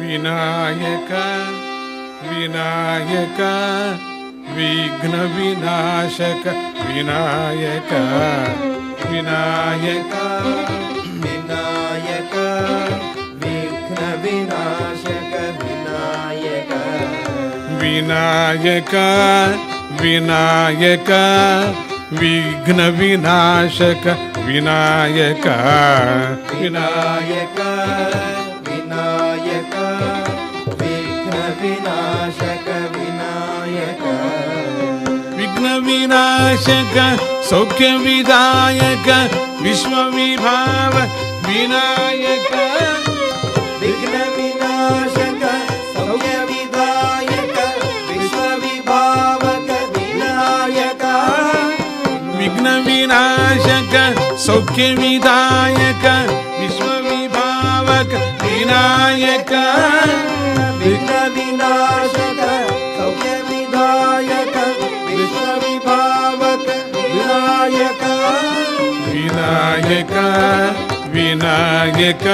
ವಿನಾಯಕ ವಿನಾಯಕ ವಿಘ್ನ ವಿನಾಶಕ ವಿನಾಯಕ ವಿನಾಯಕ ವಿನಾಯಕ ವಿಘ್ನ ವಿನಾಶಕ ವಿನಾಯಕ ವಿನಾಯಕ ವಿನಾಯಕ ವಿಘ್ನ ವಿನಾಶಕ ವಿನಾಯಕ ವಿನಾಯಕ ವಿನಾಯಕ ವಿಘ್ನ ವಿನಾಶಕ ವಿನಾಯಕ ವಿಘ್ನ ವಿನಾಶಕ ಸೌಖ್ಯ ವಿದಾಯಕ ವಿಶ್ವ ವಿಭಾವ ವಿನಾಯಕ ವಿಘ್ನ ವಿನಾಶಕ ಸೌಖ್ಯ ವಿದಾಯಕ ವಿಶ್ವ ವಿಭಾವಕ ವಿನಾಯಕ ವಿಘ್ನ ವಿನಾಶಕ ಸೌಖ್ಯ ವಿದಾಯಕ ವಿಶ್ವ ವಿಭಾವಕ ವಿನಾಯಕ ವಿಘ್ನ ವಿನಾಶಕ ಸೌಖ್ಯ ವಿದಾಯಕ ವಿಶ್ವ ವಿಭಾವಕ ವಿನಾಯಕ ವಿನಾಯಕ ವಿನಾಯಕ